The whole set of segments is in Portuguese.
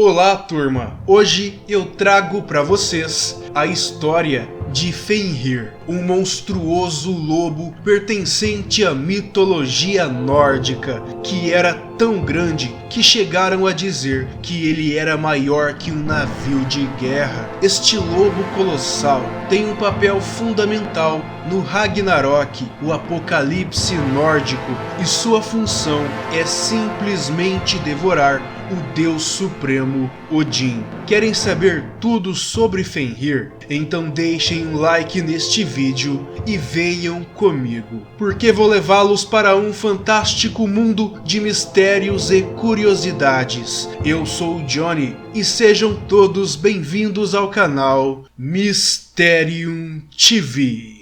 Olá, turma! Hoje eu trago para vocês a história de Fenrir, um monstruoso lobo pertencente à mitologia nórdica, que era tão grande que chegaram a dizer que ele era maior que um navio de guerra. Este lobo colossal tem um papel fundamental no Ragnarok, o apocalipse nórdico, e sua função é simplesmente devorar o Deus Supremo Odin. Querem saber tudo sobre Fenrir? Então deixem um like neste vídeo e venham comigo, porque vou levá-los para um fantástico mundo de mistérios e curiosidades. Eu sou o Johnny e sejam todos bem-vindos ao canal Mysterium TV.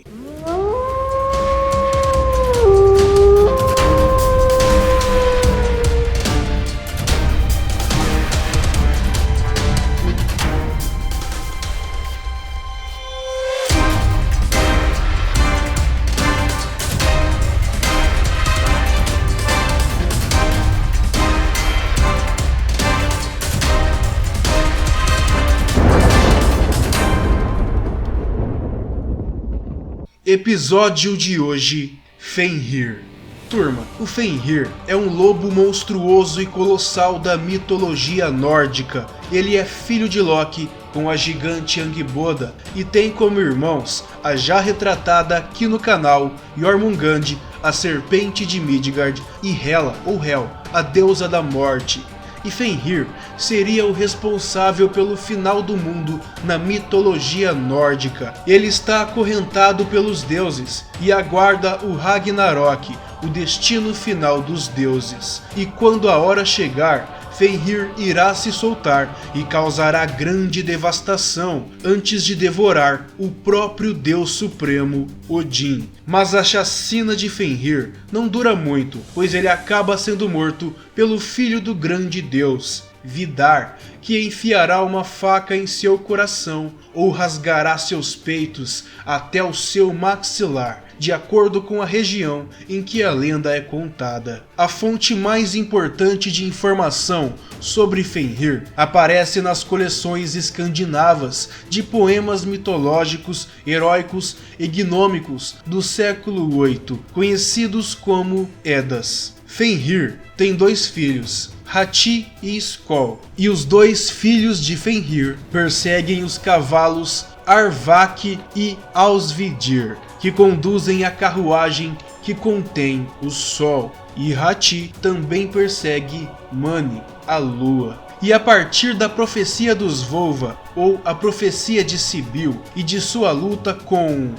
Episódio de hoje, Fenrir. Turma, o Fenrir é um lobo monstruoso e colossal da mitologia nórdica. Ele é filho de Loki com a gigante Angrboda e tem como irmãos a já retratada aqui no canal Jormungand, a serpente de Midgard, e Hela ou Hel, a deusa da morte. E Fenrir seria o responsável pelo final do mundo na mitologia nórdica. Ele está acorrentado pelos deuses e aguarda o Ragnarok, o destino final dos deuses. E quando a hora chegar, Fenrir irá se soltar e causará grande devastação antes de devorar o próprio Deus Supremo, Odin. Mas a chacina de Fenrir não dura muito, pois ele acaba sendo morto pelo filho do grande deus, Vidar, que enfiará uma faca em seu coração ou rasgará seus peitos até o seu maxilar, de acordo com a região em que a lenda é contada. A fonte mais importante de informação sobre Fenrir aparece nas coleções escandinavas de poemas mitológicos, heróicos e gnômicos do século VIII, conhecidos como Eddas. Fenrir tem dois filhos, Hati e Skoll, e os dois filhos de Fenrir perseguem os cavalos Arvak e Ausvidir, que conduzem a carruagem que contém o Sol, e Hati também persegue Mani, a Lua. E a partir da profecia dos Volva, ou a profecia de Sibyl, e de sua luta com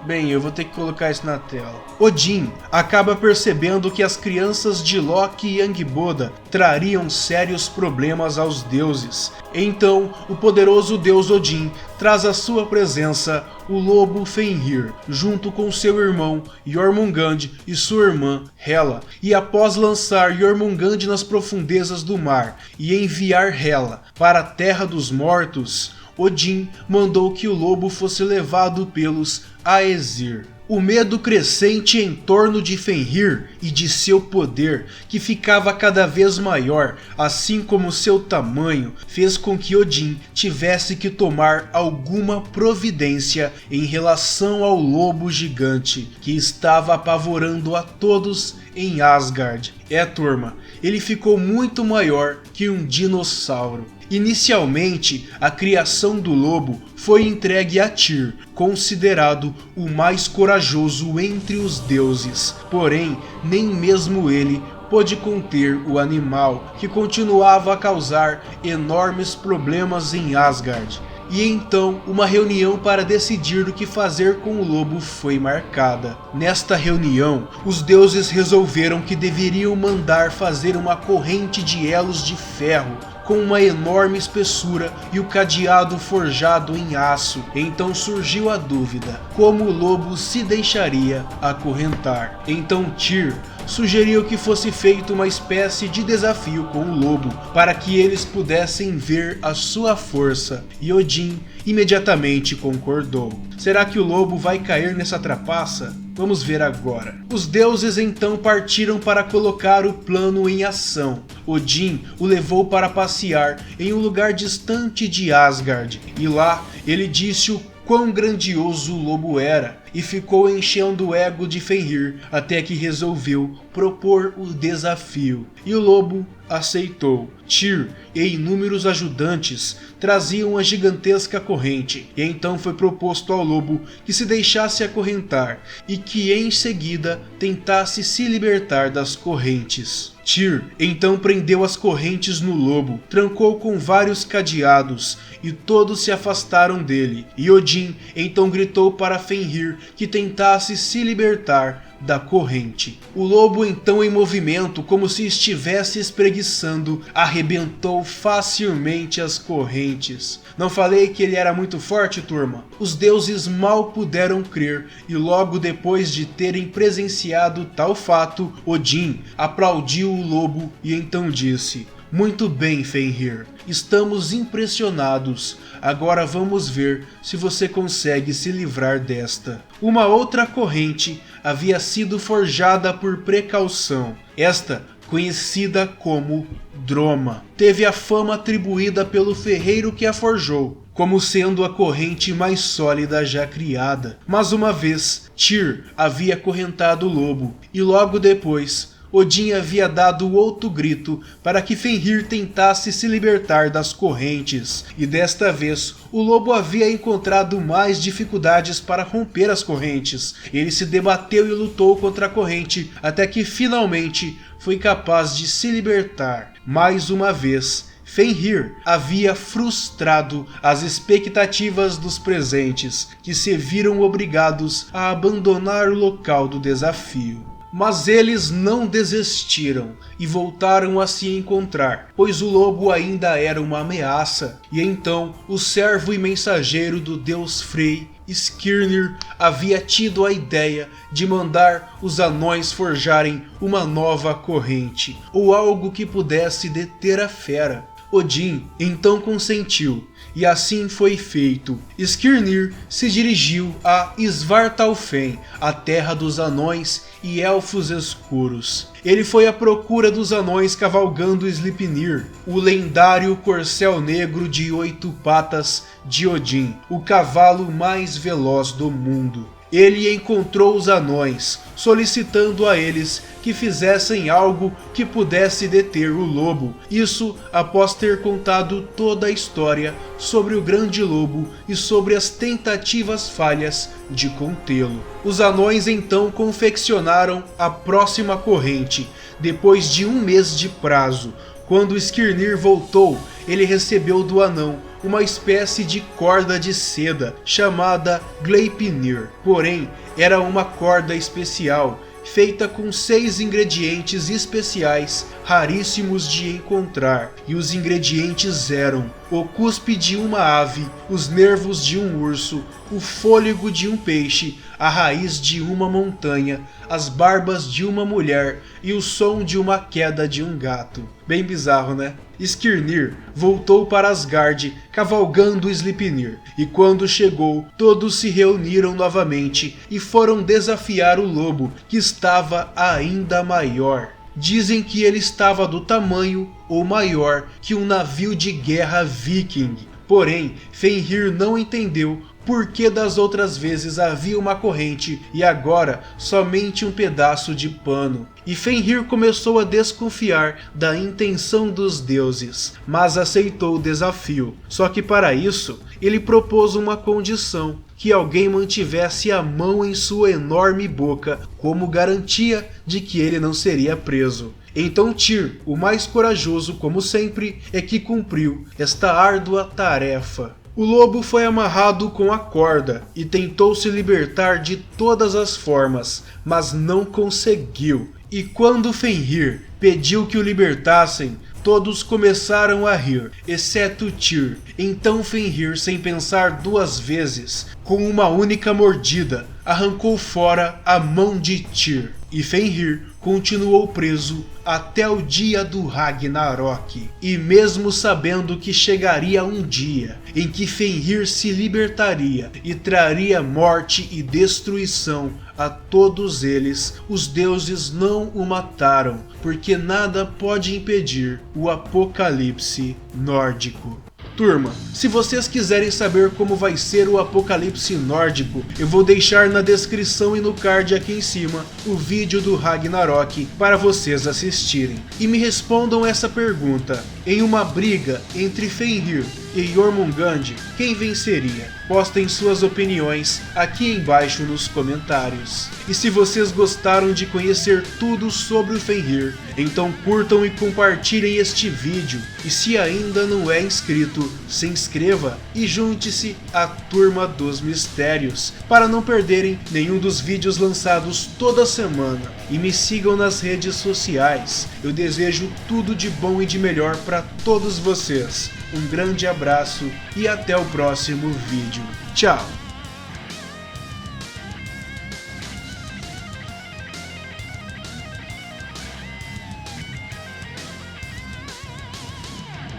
Bem, eu vou ter que colocar isso na tela. Odin acaba percebendo que as crianças de Loki e Angrboda trariam sérios problemas aos deuses. Então, o poderoso deus Odin traz à sua presença o lobo Fenrir, junto com seu irmão Jormungand e sua irmã Hela. E após lançar Jormungand nas profundezas do mar e enviar Hela para a terra dos mortos, Odin mandou que o lobo fosse levado pelos Aesir. O medo crescente em torno de Fenrir e de seu poder, que ficava cada vez maior, assim como seu tamanho, fez com que Odin tivesse que tomar alguma providência em relação ao lobo gigante, que estava apavorando a todos em Asgard. Turma, ele ficou muito maior que um dinossauro. Inicialmente, a criação do lobo foi entregue a Tyr, considerado o mais corajoso entre os deuses. Porém, nem mesmo ele pôde conter o animal, que continuava a causar enormes problemas em Asgard. E então uma reunião para decidir o que fazer com o lobo foi marcada. Nesta reunião, os deuses resolveram que deveriam mandar fazer uma corrente de elos de ferro com uma enorme espessura e o cadeado forjado em aço. Então surgiu a dúvida, como o lobo se deixaria acorrentar. Então Tyr sugeriu que fosse feita uma espécie de desafio com o lobo, para que eles pudessem ver a sua força, e Odin imediatamente concordou. Será que o lobo vai cair nessa trapaça? Vamos ver agora. Os deuses então partiram para colocar o plano em ação. Odin o levou para passear em um lugar distante de Asgard, e lá ele disse o quão grandioso o lobo era, e ficou enchendo o ego de Fenrir até que resolveu propor o desafio, e o lobo aceitou. Tyr e inúmeros ajudantes traziam a gigantesca corrente, e então foi proposto ao lobo que se deixasse acorrentar e que em seguida tentasse se libertar das correntes. Tyr então prendeu as correntes no lobo, trancou com vários cadeados e todos se afastaram dele, e Odin então gritou para Fenrir que tentasse se libertar da corrente. O lobo então, em movimento, como se estivesse espreguiçando, arrebentou facilmente as correntes. Não falei que ele era muito forte, turma? Os deuses mal puderam crer, e logo depois de terem presenciado tal fato, Odin aplaudiu o lobo e então disse: "Muito bem, Fenrir, estamos impressionados. Agora vamos ver se você consegue se livrar desta." Uma outra corrente havia sido forjada por precaução. Esta, conhecida como Droma, teve a fama atribuída pelo ferreiro que a forjou, como sendo a corrente mais sólida já criada. Mas uma vez, Tyr havia acorrentado o lobo, e logo depois Odin havia dado outro grito para que Fenrir tentasse se libertar das correntes, e desta vez o lobo havia encontrado mais dificuldades para romper as correntes. Ele se debateu e lutou contra a corrente até que finalmente foi capaz de se libertar. Mais uma vez, Fenrir havia frustrado as expectativas dos presentes, que se viram obrigados a abandonar o local do desafio. Mas eles não desistiram e voltaram a se encontrar, pois o lobo ainda era uma ameaça, e então o servo e mensageiro do deus Frey, Skirnir, havia tido a ideia de mandar os anões forjarem uma nova corrente, ou algo que pudesse deter a fera. Odin então consentiu, e assim foi feito. Skirnir se dirigiu a Svartalfheim, a terra dos anões e elfos escuros. Ele foi à procura dos anões cavalgando Sleipnir, o lendário corcel negro de 8 patas de Odin, o cavalo mais veloz do mundo. Ele encontrou os anões, solicitando a eles que fizessem algo que pudesse deter o lobo. Isso após ter contado toda a história sobre o grande lobo e sobre as tentativas falhas de contê-lo. Os anões então confeccionaram a próxima corrente, depois de 1 mês de prazo. Quando Skirnir voltou, ele recebeu do anão uma espécie de corda de seda chamada Gleipnir. Porém, era uma corda especial, feita com 6 ingredientes especiais raríssimos de encontrar, e os ingredientes eram o cuspe de uma ave, os nervos de um urso, o fôlego de um peixe, a raiz de uma montanha, as barbas de uma mulher e o som de uma queda de um gato. Bem bizarro, né? Skirnir voltou para Asgard cavalgando Sleipnir, e quando chegou, todos se reuniram novamente e foram desafiar o lobo, que estava ainda maior. Dizem que ele estava do tamanho ou maior que um navio de guerra viking. Porém, Fenrir não entendeu por que das outras vezes havia uma corrente e agora somente um pedaço de pano. E Fenrir começou a desconfiar da intenção dos deuses, mas aceitou o desafio. Só que para isso, ele propôs uma condição: que alguém mantivesse a mão em sua enorme boca como garantia de que ele não seria preso. Então Tyr, o mais corajoso como sempre, é que cumpriu esta árdua tarefa. O lobo foi amarrado com a corda e tentou se libertar de todas as formas, mas não conseguiu. E quando Fenrir pediu que o libertassem, todos começaram a rir, exceto Tyr. Então Fenrir, sem pensar 2 vezes, com uma única mordida, arrancou fora a mão de Tyr. E Fenrir, continuou preso até o dia do Ragnarok. E mesmo sabendo que chegaria um dia em que Fenrir se libertaria e traria morte e destruição a todos eles, os deuses não o mataram, porque nada pode impedir o apocalipse nórdico. Turma, se vocês quiserem saber como vai ser o apocalipse nórdico, eu vou deixar na descrição e no card aqui em cima o vídeo do Ragnarok para vocês assistirem. E me respondam essa pergunta: em uma briga entre Fenrir e Jormungand, quem venceria? Postem suas opiniões aqui embaixo nos comentários. E se vocês gostaram de conhecer tudo sobre o Fenrir, então curtam e compartilhem este vídeo. E se ainda não é inscrito, se inscreva e junte-se à Turma dos Mistérios, para não perderem nenhum dos vídeos lançados toda semana. E me sigam nas redes sociais. Eu desejo tudo de bom e de melhor para todos vocês. Um grande abraço e até o próximo vídeo. Tchau!